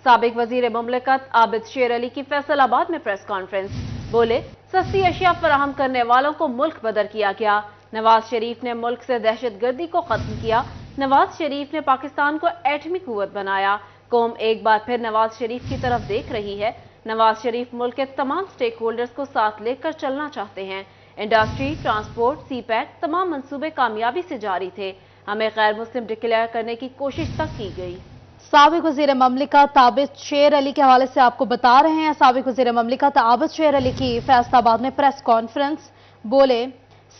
साबिक वजीर मुमलिकत आबिद शेर अली की फैसलाबाद में प्रेस कॉन्फ्रेंस। बोले, सस्ती अशिया फराहम करने वालों को मुल्क बदर किया गया। नवाज शरीफ ने मुल्क से दहशतगर्दी को खत्म किया। नवाज शरीफ ने पाकिस्तान को एटमी कुव्वत बनाया। कौम एक बार फिर नवाज शरीफ की तरफ देख रही है। नवाज शरीफ मुल्क के तमाम स्टेक होल्डर्स को साथ लेकर चलना चाहते हैं। इंडस्ट्री, ट्रांसपोर्ट, सीपैक तमाम मंसूबे कामयाबी से जारी थे। हमें गैर मुस्लिम डिक्लेयर करने की कोशिश तक की गई। साबिक वजीर ममलिकत आबिद शेर अली के हवाले से आपको बता रहे हैं। साबिक वजीर ममलिकत आबिद शेर अली की फैसलाबाद में प्रेस कॉन्फ्रेंस। बोले,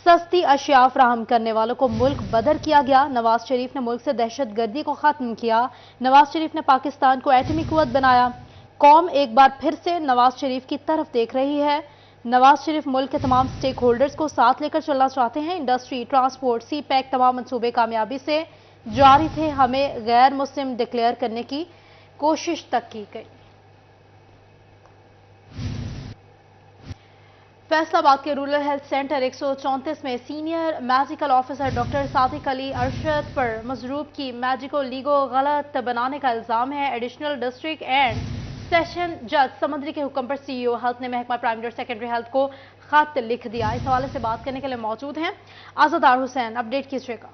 सस्ती अशिया फराहम करने वालों को मुल्क बदर किया गया। नवाज शरीफ ने मुल्क से दहशतगर्दी को खत्म किया। नवाज शरीफ ने पाकिस्तान को एटमी कुव्वत बनाया। कौम एक बार फिर से नवाज शरीफ की तरफ देख रही है। नवाज शरीफ मुल्क के तमाम स्टेक होल्डर्स को साथ लेकर चलना चाहते हैं। इंडस्ट्री, ट्रांसपोर्ट, सी पैक तमाम मंसूबे कामयाबी से जारी थे। हमें गैर मुस्लिम डिक्लेयर करने की कोशिश तक की गई। फैसलाबाद के रूरल हेल्थ सेंटर 134 में senior medical officer doctor Sadiq Ali Arshad पर मजरूब की मेडिको लीगो गलत बनाने का इल्जाम है। एडिशनल डिस्ट्रिक्ट एंड सेशन जज समंदरी के हुक्म पर सीईओ हेल्थ ने महकमा प्राइमरी और सेकेंडरी हेल्थ को खत लिख दिया। इस हवाले से बात करने के लिए मौजूद हैं आजादार हुसैन। अपडेट कीजिएगा।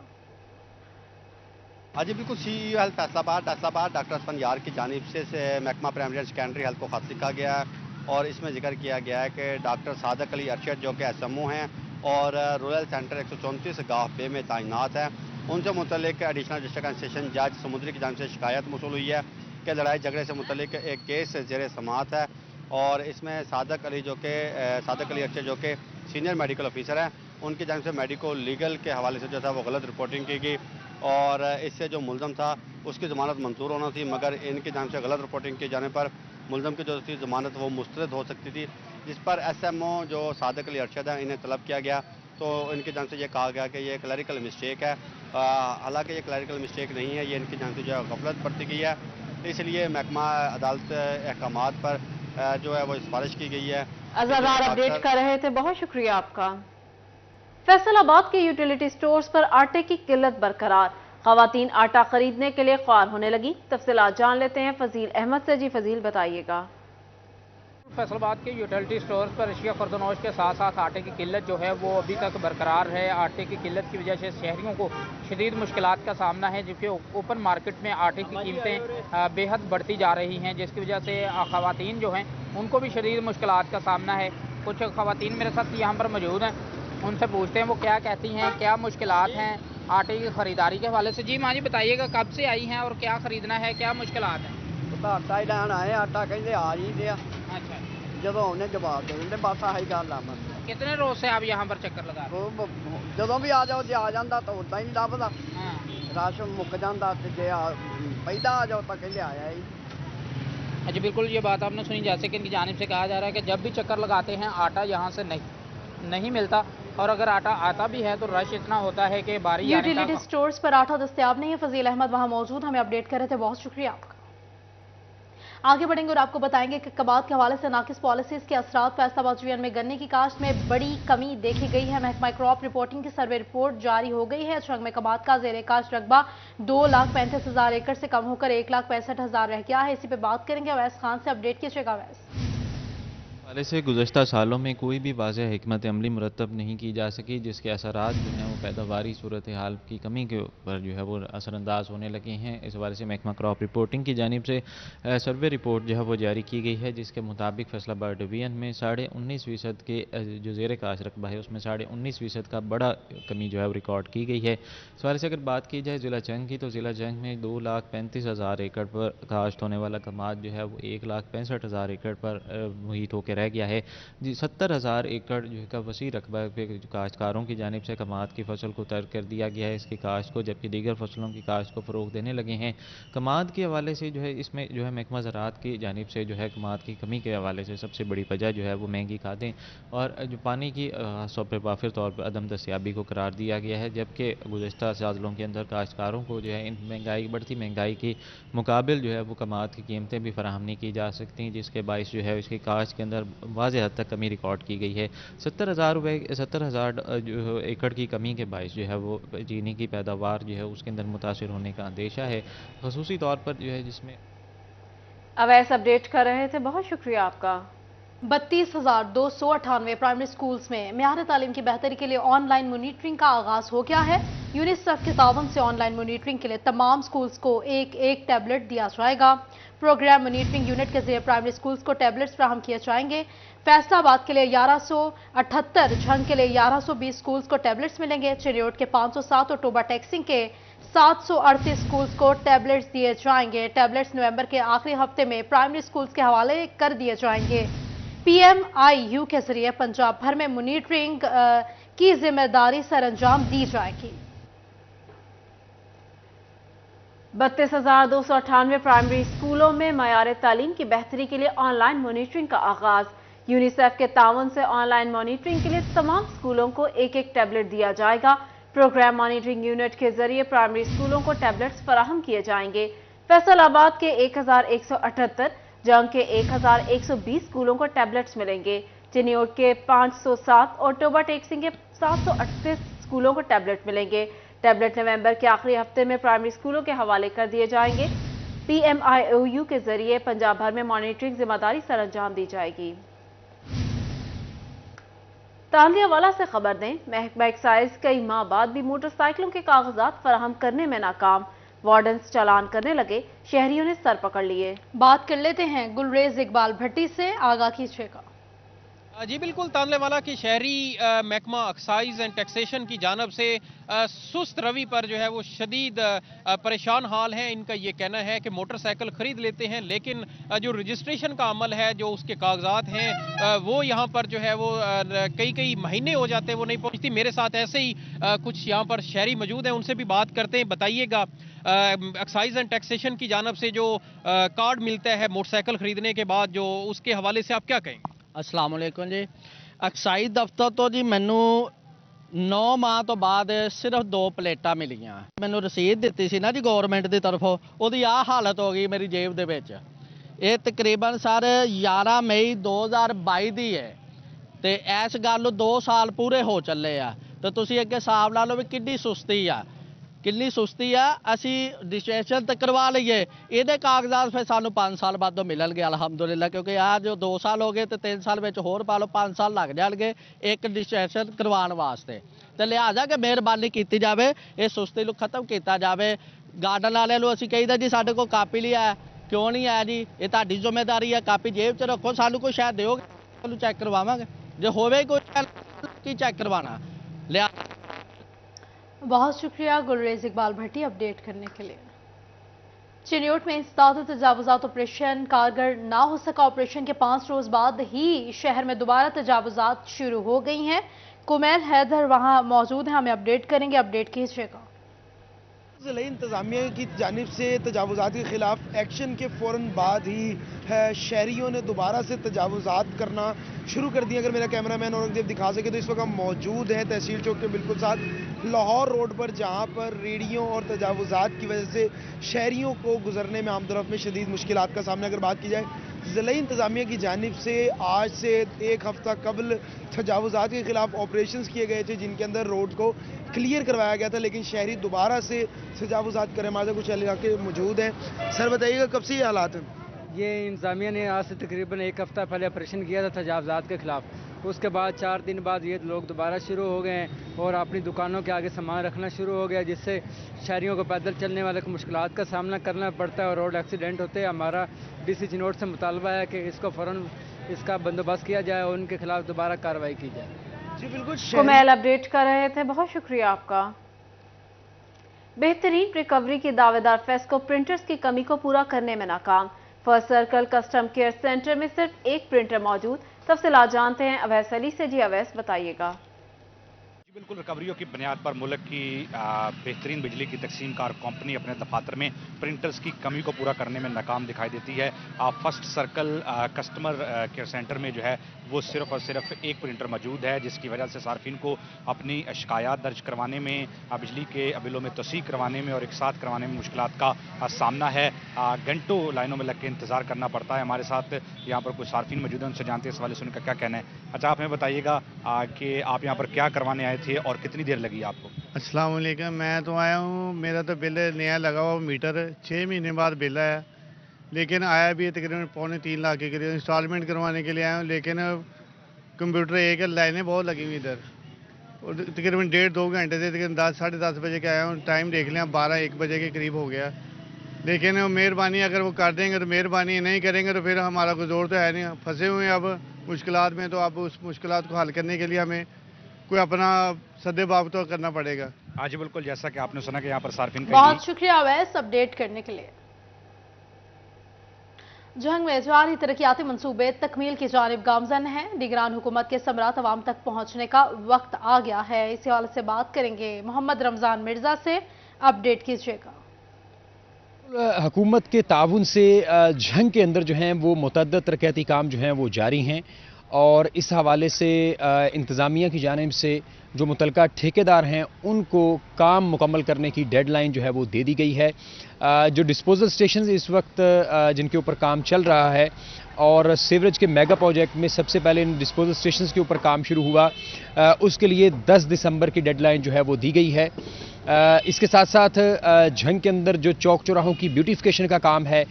हाँ जी बिल्कुल, सीईओ हेल्थ फैसलाबाद डॉक्टर असफन यार की जानिब से महकमा प्राइमरी एंड सेकेंडरी हेल्थ को खत लिखा गया है और इसमें जिक्र किया गया है कि डॉक्टर सादिक अली अरशद जो कि एसएमओ हैं और रूरल सेंटर 134 गाफ बे में तैनात हैं, उनसे मुतल्लिक एडिशनल डिस्ट्रिक्ट एंड सेशन जज समुद्री की जानिब से शिकायत मौसूल हुई है कि लड़ाई झगड़े से मुतल्लिक एक केस ज़ेर समाअत है और इसमें सादिक अली अरशद जो कि सीनियर मेडिकल ऑफिसर हैं, उनकी जानिब से मेडिको लीगल के हवाले से जो था वो गलत रिपोर्टिंग की गई और इससे जो मुलजम था उसकी ज़मानत मंजूर होना थी, मगर इनकी जानिब से गलत रिपोर्टिंग किए जाने पर मुलजम की जो थी ज़मानत वो मुस्तरद हो सकती थी, जिस पर एसएमओ जो सादिक अली अरशद है इन्हें तलब किया गया। तो इनकी जानिब से ये कहा गया कि ये क्लरिकल मिस्टेक है। हालांकि ये क्लरिकल मिस्टेक नहीं है, ये इनकी जानिब से जो है गफलत बरती गई है। इसलिए महकमा अदालत अहकामात पर जो है वो सिफारिश की गई है। आजादार अपडेट कर रहे थे, बहुत शुक्रिया आपका। फैसलाबाद के यूटिलिटी स्टोर्स पर आटे की किल्लत बरकरार। खवातीन आटा खरीदने के लिए ख्वार होने लगी। तफसीलात जान लेते हैं फजील अहमद से। जी फजील, बताइएगा। फैसलाबाद के यूटिलिटी स्टोर्स पर अशिया खुर्दनोश के साथ साथ आटे की किल्लत जो है वो अभी तक बरकरार है। आटे की किल्लत की वजह से शहरियों को शदीद मुश्किलात का सामना है, जबकि ओपन मार्केट में आटे की कीमतें बेहद बढ़ती जा रही हैं, जिसकी वजह से खवातीन जो हैं उनको भी शदीद मुश्किलात का सामना है। कुछ खवातीन मेरे साथ यहाँ पर मौजूद हैं, उनसे पूछते हैं वो क्या कहती हैं, क्या मुश्किलात हैं आटे की ख़रीदारी के हवाले से। जी माँ जी बताइएगा, कब से आई हैं और क्या ख़रीदना है, क्या मुश्किलात हैं? आटा ही लैन आए, आटा कहते आ ही दिया। अच्छा, जो उन्हें जवाब दे देंगे बस आई गल आ। कितने रोज से आप यहाँ पर चक्कर लगा रहे हो? जो भी आ जाओ, जो आ जाता तो उदा ही नहीं लभदा, हाँ। राशन मुक जाता, जो पहला आ जाओ तो कहते आया ही। अच्छा, बिल्कुल ये बात आपने सुनी, जैसे कि इनकी जानिब से कहा जा रहा है कि जब भी चक्कर लगाते हैं आटा यहाँ से नहीं मिलता और अगर आटा आता भी है तो रश इतना होता है कि बारी यूटिलिटी स्टोर्स पर आटा दस्तयाब नहीं है। फजील अहमद वहां मौजूद, हमें अपडेट कर रहे थे, बहुत शुक्रिया आपका। आगे बढ़ेंगे और आपको बताएंगे कि कबात के हवाले से नाकिस पॉलिसीज के असरात। फैसलाबाद डिवीजन में गन्ने की काश्त में बड़ी कमी देखी गई है। महकमा क्रॉप रिपोर्टिंग की सर्वे रिपोर्ट जारी हो गई है। चंग में कबात का जेर काश्त रकबा 2,35,000 एकड़ से कम होकर 1,65,000 रह गया है। इसी पे बात करेंगे अवैस खान से। अपडेट कीजिएगा अवैस। हवाले से गुज़श्ता सालों में कोई भी वाज़ेह हिकमत अमली मुरतब नहीं की जा सकी, जिसके असरात जो हैं वो पैदावारी सूरत हाल की कमी के ऊपर जो है वो असरअंदाज होने लगे हैं। इस हवाले से महकमा क्रॉप रिपोर्टिंग की जानिब से सर्वे रिपोर्ट जो है वो जारी की गई है, जिसके मुताबिक फैसलाबाद डिवीजन में 19.5% के जो ज़ेर काश्त रकबा है उसमें 19.5% का बड़ा कमी जो है वो रिकॉर्ड की गई है। इस हवाले से अगर बात की जाए ज़िला जंग की, तो ज़िला जंग में 2,35,000 एकड़ पर काश्त होने वाला कमात जो है वो 1,65,000 एकड़ पर मुहित होकर रह गया है। जी 70,000 एकड़ जो का वसी रकबा पे काश्तकारों की जानिब से कमात की फसल को तर्क कर दिया गया है इसकी काश्त को, जबकि दीगर फसलों की काश्त को फ़रोग देने लगे हैं। कमात के हवाले से जो है इसमें जो है महकमा ज़राअत की जानिब से जो है कमात की कमी के हवाले से सबसे बड़ी वजह जो है वो महंगी खादें और जो पानी की वाफिर तौर पर अदम दस्तियाबी को करार दिया गया है, जबकि गुज़श्ता सालों के अंदर काश्तकारों को जो है इन बढ़ती महंगाई के मुकाबिल जो है वो कमात की कीमतें भी फराहम नहीं की जा सकती, जिसके बायस जो है इसकी काश्त के अंदर वाज़ेह हद तक कमी रिकॉर्ड की गई है। 70,000 जो एकड़ की कमी के बायस जो है वो चीनी की पैदावार जो है उसके अंदर मुतासिर होने का अंदेशा है, ख़ुसूसी तौर पर जो है जिसमें अवैस अपडेट कर रहे थे, बहुत शुक्रिया आपका। 32,298 प्राइमरी स्कूल्स में मेयार तालीम की बेहतरी के लिए ऑनलाइन मॉनिटरिंग का आगाज हो गया है। यूनिसेफ के तावन से ऑनलाइन मॉनिटरिंग के लिए तमाम स्कूल्स को एक एक टैबलेट दिया जाएगा। प्रोग्राम मॉनिटरिंग यूनिट के जरिए प्राइमरी स्कूल्स को टैबलेट्स फराहम किए जाएंगे। फैसलाबाद के लिए 1178, झंग के लिए 1120 स्कूल्स को टैबलेट्स मिलेंगे। चिन्योट के 507 और टोबा टैक्सिंग के 738 स्कूल्स को टैबलेट्स दिए जाएंगे। टैबलेट्स नवंबर के आखिरी हफ्ते में प्राइमरी स्कूल्स के हवाले कर दिए जाएंगे। PMIU के जरिए पंजाब भर में मॉनिटरिंग की जिम्मेदारी सर अंजाम दी जाएगी। 32,298 प्राइमरी स्कूलों में मयार तालीम की बेहतरी के लिए ऑनलाइन मॉनिटरिंग का आगाज। यूनिसेफ के तावन से ऑनलाइन मॉनिटरिंग के लिए तमाम स्कूलों को एक एक टैबलेट दिया जाएगा। प्रोग्राम मॉनिटरिंग यूनिट के जरिए प्राइमरी स्कूलों को टैबलेट्स फराहम किए जाएंगे। फैसलाबाद के 1178, जंग के 1120 स्कूलों को टैबलेट्स मिलेंगे। चिन्योट के 507 और टोबा टेक्सिंग के 738 स्कूलों को टैबलेट मिलेंगे। टैबलेट नवंबर के आखिरी हफ्ते में प्राइमरी स्कूलों के हवाले कर दिए जाएंगे। PMIU के जरिए पंजाब भर में मॉनिटरिंग जिम्मेदारी सर अंजाम दी जाएगी। तांदियावाला से खबर दें, महकमा एक्साइज कई माह बाद भी मोटरसाइकिलों के कागजात फराहम करने में नाकाम। वार्डन्स चालान करने लगे, शहरियों ने सर पकड़ लिए। बात कर लेते हैं गुलरेज इकबाल भट्टी से, आगाह कीजिएगा। जी बिल्कुल, तांदलेवाला की शहरी महकमा एक्साइज एंड टैक्सेशन की जानब से सुस्त रवि पर जो है वो शदीद परेशान हाल हैं। इनका ये कहना है कि मोटरसाइकिल खरीद लेते हैं लेकिन जो रजिस्ट्रेशन का अमल है, जो उसके कागजात हैं, वो यहाँ पर जो है वो कई महीने हो जाते हैं, वो नहीं पहुँचती। मेरे साथ ऐसे ही कुछ यहाँ पर शहरी मौजूद हैं, उनसे भी बात करते हैं। बताइएगा, एक्साइज एंड टैक्सेशन की जानब से जो कार्ड मिलता है मोटरसाइकिल खरीदने के बाद, जो उसके हवाले से आप क्या कहेंगे? अस्सलाम वालेकुम जी। एक्साइज दफ्तर तो जी मैनू 9 माह तो बाद सिर्फ 2 प्लेटा मिलियां। मैनू रसीद दित्ती सी ना जी गवर्नमेंट की तरफों, ਉਹਦੀ आ हालत हो गई मेरी जेब ਦੇ ਵਿੱਚ। ਇਹ तकरीबन सर 11 मई 2022 ਦੀ है ਤੇ ਇਸ ਗੱਲ ਨੂੰ 2 ਸਾਲ ਪੂਰੇ ਹੋ ਚੱਲੇ ਆ। ਤੇ ਤੁਸੀਂ ਅੱਗੇ ਹਿਸਾਬ ਲਾ ਲਓ ਵੀ ਕਿੰਨੀ ਸੁਸਤੀ ਆ, ਕਿੰਨੀ ਸੁਸਤੀ ਆ। ਅਸੀਂ ਰਜਿਸਟ੍ਰੇਸ਼ਨ ਤਾਂ ਕਰਵਾ ਲਈਏ, ਇਹਦੇ ਕਾਗਜ਼ਾਤ ਫਿਰ ਸਾਨੂੰ 5 ਸਾਲ ਬਾਅਦੋਂ ਮਿਲਣਗੇ ਅਲਹਮਦੁਲਿਲਾ, ਕਿਉਂਕਿ ਆ ਜੋ 2 ਸਾਲ ਹੋ ਗਏ ਤੇ 3 ਸਾਲ ਵਿੱਚ ਹੋਰ ਪਾ ਲਓ, 5 ਸਾਲ ਲੱਗ ਜਾਣਗੇ ਇੱਕ ਰਜਿਸਟ੍ਰੇਸ਼ਨ ਕਰਵਾਉਣ ਵਾਸਤੇ। ਤੇ ਲਿਹਾਜ਼ਾ ਕਿ ਮਿਹਰਬਾਨੀ ਕੀਤੀ ਜਾਵੇ, ਇਹ ਸੁਸਤੀ ਨੂੰ ਖਤਮ ਕੀਤਾ ਜਾਵੇ। ਗਾਰਡਨ ਵਾਲਿਆਂ ਨੂੰ ਅਸੀਂ ਕਹੀਦਾ ਜੀ ਸਾਡੇ ਕੋਲ ਕਾਪੀ ਲਿਆ, ਕਿਉਂ ਨਹੀਂ ਆਇਆ ਜੀ? ਇਹ ਤੁਹਾਡੀ ਜ਼ਿੰਮੇਵਾਰੀ ਹੈ, ਕਾਪੀ ਜੇਬ 'ਚ ਰੱਖੋ, ਸਾਨੂੰ ਕੋਈ ਸ਼ਾਇਦ ਦਿਓਗੇ, ਤੁਹਾਨੂੰ ਚੈੱਕ ਕਰਵਾਵਾਂਗੇ। ਜੇ ਹੋਵੇ ਕੋਈ ਕੀ ਚੈੱਕ करवाना लिया। बहुत शुक्रिया गुलरेज इकबाल भट्टी अपडेट करने के लिए। चिन्योट में इंसदाद तजावुजात ऑपरेशन कारगर ना हो सका। ऑपरेशन के 5 रोज बाद ही शहर में दोबारा तजावुजात शुरू हो गई हैं। कुमैल हैदर वहां मौजूद हैं, हमें अपडेट करेंगे, अपडेट कीजिएगा। ज़िला इंतज़ामिया की जानिब से तजावुज़ात के ख़िलाफ़ एक्शन के फ़ौरन बाद ही शहरियों ने दोबारा से तजावुज़ात करना शुरू कर दिया। अगर मेरा कैमरामैन औरंगजेब दिखा सके तो इस वक्त हम मौजूद हैं तहसील चौक के बिल्कुल साथ लाहौर रोड पर, जहाँ पर रेडियों और तजावुज़ात की वजह से शहरियों को गुजरने में आमदरफ्त में शदीद मुश्किलात का सामना। अगर बात की जाए ज़िला इंतज़ामिया की जानिब से आज से 1 हफ्ता कबल तजावुज़ात के ख़िलाफ़ ऑपरेशन किए गए थे, जिनके अंदर रोड को क्लियर करवाया गया था, लेकिन शहरी दोबारा से तजावुज़ात करें। हमारे कुछ इलाके मौजूद हैं। सर बताइएगा कब से ये हालात हैं? ये इंतज़ामिया ने आज से तकरीबन 1 हफ्ता पहले ऑपरेशन किया था तजावुज़ात के ख़िलाफ़। उसके बाद 4 दिन बाद ये लोग दोबारा शुरू हो गए हैं और अपनी दुकानों के आगे सामान रखना शुरू हो गया, जिससे शहरियों को पैदल चलने वाले को मुश्किलात का सामना करना पड़ता है और रोड एक्सीडेंट होते हैं। हमारा DC चिन्योट से मुतालबा है कि इसको फ़ौरन इसका बंदोबस्त किया जाए और उनके खिलाफ दोबारा कार्रवाई की जाए। जी बिल्कुल, कुमैल अपडेट कर रहे थे, बहुत शुक्रिया आपका। बेहतरीन रिकवरी की दावेदार फेस्को प्रिंटर्स की कमी को पूरा करने में नाकाम। First circle custom care centre में सिर्फ एक प्रिंटर मौजूद। तफसीलात जानते हैं अवैस अली से। जी अवैस, बताइएगा। बिल्कुल, रिकवरियों की बुनियाद पर मुल्क की बेहतरीन बिजली की तकसीम कार कंपनी अपने दफातर में प्रिंटर्स की कमी को पूरा करने में नाकाम दिखाई देती है। First circle customer care centre में जो है वो सिर्फ और सिर्फ एक प्रिंटर मौजूद है, जिसकी वजह से सार्फिन को अपनी शिकायत दर्ज करवाने में, बिजली के बिलों में तोसी करवाने में और एक साथ करवाने में मुश्किलात का सामना है। घंटों लाइनों में लग के इंतज़ार करना पड़ता है। हमारे साथ यहाँ पर कुछ सार्फिन मौजूद हैं, उनसे जानते हैं इस वाले से उनका क्या कहना है। अच्छा, आप हमें बताइएगा कि आप यहाँ पर क्या करवाने आए थे और कितनी देर लगी आपको? अस्सलाम वालेकुम, मैं तो आया हूँ, मेरा तो बिल नया लगा हुआ मीटर 6 महीने बाद बिल आया। लेकिन आया भी है तकरीबन 2.25 लाख के करीब। इंस्टॉलमेंट करवाने के लिए आया हूँ, लेकिन कंप्यूटर एक है, लाइनें बहुत लगी हुई इधर, और तकरीबन 1.5-2 घंटे से तकरीबन 10 साढ़े 10 बजे के आया हूँ। टाइम देख लें, 12-1 बजे के करीब हो गया। लेकिन मेहरबानी अगर वो कर देंगे तो मेहरबानी, नहीं करेंगे तो फिर हमारा कोई जोर तो है नहीं। फंसे हुए हैं अब मुश्किलात में, तो अब उस मुश्किलात को हल करने के लिए हमें कोई अपना सद्देबाब तो करना पड़ेगा। हाँ जी बिल्कुल, जैसा कि आपने सुना कि यहाँ पर सार्फिन का बहुत शुक्रिया अवैस अपडेट करने के लिए। जंग में जारी तरक्याती मंसूबे तकमील की जानिब गामजन हैं। निगरान हुकूमत के समरात अवाम तक पहुंचने का वक्त आ गया है। इसी हवाले से बात करेंगे मोहम्मद रमजान मिर्जा से, अपडेट कीजिएगा। हुकूमत के ताउन से जंग के अंदर जो हैं वो मुतअद्दिद तरक्याती काम जो हैं वो जारी हैं, और इस हवाले से इंतज़ामिया की जानिब से जो मुतलका ठेकेदार हैं उनको काम मुकम्मल करने की डेडलाइन जो है वो दे दी गई है। जो डिस्पोजल स्टेशन इस वक्त जिनके ऊपर काम चल रहा है, और सीवरेज के मेगा प्रोजेक्ट में सबसे पहले इन डिस्पोजल स्टेशंस के ऊपर काम शुरू हुआ, उसके लिए 10 दिसंबर की डेडलाइन जो है वो दी गई है। इसके साथ साथ जंग के अंदर जो चौक चौराहों की ब्यूटिफिकेशन का काम है,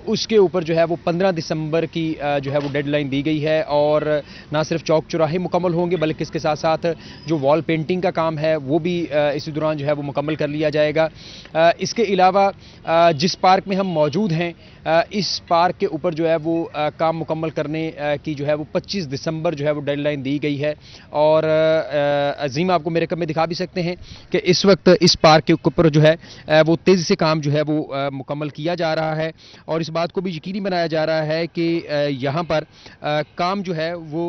उसके ऊपर जो है वो 15 दिसंबर की जो है वो डेडलाइन दी गई है, और ना सिर्फ चौक चौराहे मुकम्मल होंगे बल्कि इसके साथ साथ जो वॉल पेंटिंग का काम है वो भी इसी दौरान जो है वो मुकम्मल कर लिया जाएगा। इसके अलावा जिस पार्क में हम मौजूद हैं, इस पार्क के ऊपर जो है वो काम मुकम्मल करने की जो है वो 25 दिसंबर जो है वो डेडलाइन दी गई है। और अजीम आपको मेरे कब में दिखा भी सकते हैं कि इस वक्त इस पार्क के ऊपर जो है वो तेज़ी से काम जो है वो मुकम्मल किया जा रहा है, और इस बात को भी यकीनी बनाया जा रहा है कि यहाँ पर काम जो है वो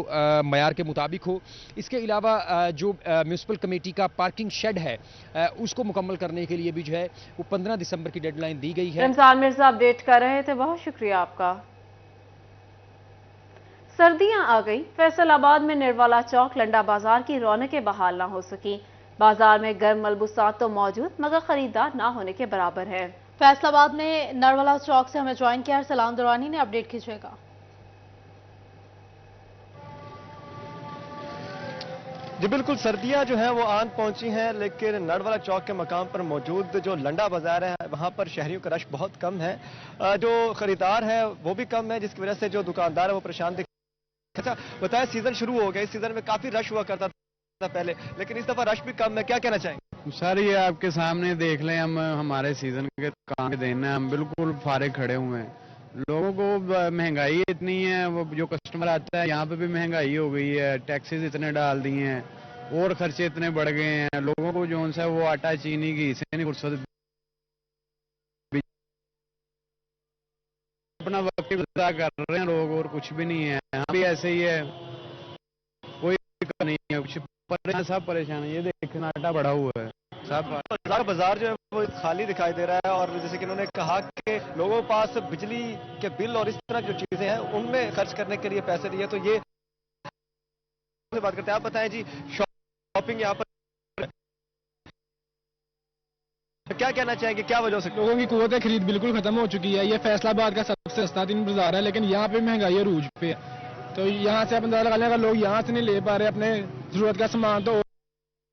मयार के मुताबिक हो। इसके अलावा जो म्यूनसिपल कमेटी का पार्किंग शेड है उसको मुकम्मल करने के लिए भी जो है वो 15 दिसंबर की डेडलाइन दी गई है। रमजान मिर्जा अपडेट कर रहे थे, बहुत शुक्रिया आपका। सर्दियां आ गई, फैसलाबाद में निर्वाला चौक लंडा बाजार की रौनकें बहाल ना हो सकी। बाजार में गर्म मलबूसात तो मौजूद मगर खरीदार ना होने के बराबर है। फैसलाबाद में नरवाला चौक से हमें ज्वाइन किया सलाम दुरानी ने, अपडेट कीजिएगा। जी बिल्कुल, सर्दियां जो हैं वो आन पहुंची हैं, लेकिन नरवाला चौक के मकाम पर मौजूद जो लंडा बाजार है वहां पर शहरियों का रश बहुत कम है, जो खरीदार है वो भी कम है, जिसकी वजह से जो दुकानदार है वो परेशान दिख। अच्छा बताया, सीजन शुरू हो गया, इस सीजन में काफी रश हुआ करता था पहले, लेकिन इस दफा रश भी कम है, क्या कहना चाहेंगे? सर ये आपके सामने देख लें, हम हमारे सीजन के काम के दिन है, हम बिल्कुल फारिग खड़े हुए हैं। लोगों को महंगाई इतनी है, वो जो कस्टमर आता है यहाँ पे भी महंगाई हो गई है, टैक्सेस इतने डाल दिए हैं और खर्चे इतने बढ़ गए हैं। लोगों को जो है वो आटा चीनी की से नहीं फुर्सत, अपना वक्त गुजार कर रहे हैं लोग, और कुछ भी नहीं है। यहाँ भी ऐसे ही है, कोई नहीं है, कुछ सब परेशान है। ये देखना आटा बढ़ा हुआ है सब। बाजार जो है वो खाली दिखाई दे रहा है, और जैसे कि उन्होंने कहा कि लोगों के पास बिजली के बिल और इस तरह जो चीजें हैं उनमें खर्च करने के लिए पैसे दिए। तो ये बात करते हैं, आप बताएं जी, शॉपिंग यहाँ पर क्या कहना चाहेंगे, क्या वजह से? लोगों की कुव्वत खरीद बिल्कुल खत्म हो चुकी है। ये फैसलाबाद का सबसे सस्ता दिन बाजार है, लेकिन यहाँ पे महंगाई अरूज पे है। तो यहाँ से आप अंदाजा लगा लें, अगर लोग यहाँ से नहीं ले पा रहे अपने जरूरत का सामान, तो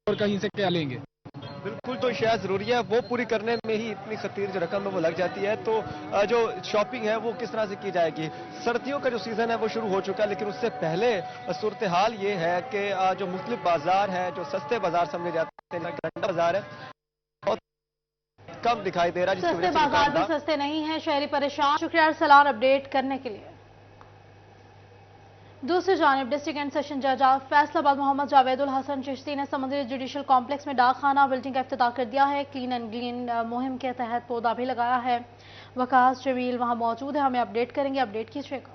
और कहीं से क्या लेंगे? बिल्कुल, तो शायद जरूरी है वो पूरी करने में ही इतनी खतीर जो रकम है वो लग जाती है। तो जो शॉपिंग है वो किस तरह से की जाएगी? सर्दियों का जो सीजन है वो शुरू हो चुका है, लेकिन उससे पहले सूरत हाल ये है कि जो मुख्तलिफ बाजार है, जो सस्ते बाजार समझे जाते हैं, लंडा बाजार है, बहुत कम दिखाई दे रहा है। सस्ते बाजार भी सस्ते नहीं है, शहरी परेशान। शुक्रिया सलार अपडेट करने के लिए। दूसरी जानिब डिस्ट्रिक्ट एंड सेशन जज फैसलाबाद मोहम्मद जावेदुल हसन चिश्ती ने समुद्री जुडिशल कॉम्प्लेक्स में डाक खाना बिल्डिंग का इफ्तिताह कर दिया है। क्लीन एंड ग्रीन मुहिम के तहत पौधा भी लगाया है। वकास जमील वहां मौजूद है, हमें अपडेट करेंगे, अपडेट कीजिएगा।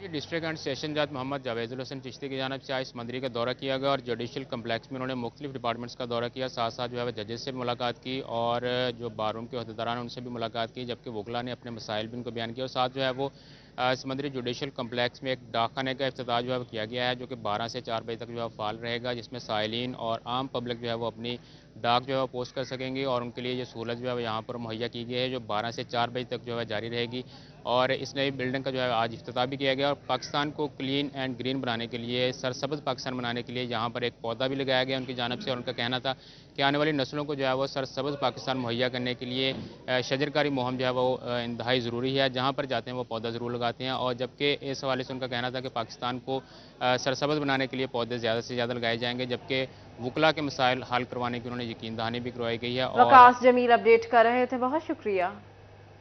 डिस्ट्रिक्ट एंड सेशन जज मोहम्मद जावेदुल हसन चिश्ती की जानिब से आज मंदिर का दौरा किया गया और जुडिशल कम्प्लेक्स में उन्होंने मुख्तलिफ डिपार्टमेंट्स का दौरा किया, साथ साथ जो है जजेस से भी मुलाकात की और जो बारूम के अहदेदारान हैं उनसे भी मुलाकात की, जबकि वकला ने अपने मसाइल भी उनको बयान किया। और साथ जो है वो समंदरी जुडिशल कम्प्लेक्स में एक डाकखाने का इफ्तिताह जो है वो किया गया है, जो कि 12 से 4 बजे तक जो है फाल रहेगा, जिसमें साइलिन और आम पब्लिक जो है वो अपनी डाक जो है वो पोस्ट कर सकेंगे और उनके लिए ये सहूलत जो है वो यहाँ पर मुहैया की गई है, जो 12 से 4 बजे तक जो है जारी रहेगी। और इस नई बिल्डिंग का जो है आज इफ्तिताह भी किया गया। और पाकिस्तान को क्लीन एंड ग्रीन बनाने के लिए, सरसब्ज़ पाकिस्तान बनाने के लिए यहाँ पर एक पौधा भी लगाया गया उनकी जानिब से। और उनका कहना था कि आने वाली नस्लों को जो है वो सरसब्ज़ पाकिस्तान मुहैया करने के लिए शजरकारी मुहिम जो है वो इंतहाई ज़रूरी है। जहाँ पर जाते हैं वो पौधा ज़रूर लगाते हैं। और जबकि इस हवाले से उनका कहना था कि पाकिस्तान को सरसब्ज़ बनाने के लिए पौधे ज़्यादा से ज़्यादा लगाए जाएंगे, जबकि वुकला के मसाइल हल करवाने की उन्होंने यकीन दहानी भी करवाई गई है। वकास जमील अपडेट कर रहे थे, बहुत शुक्रिया।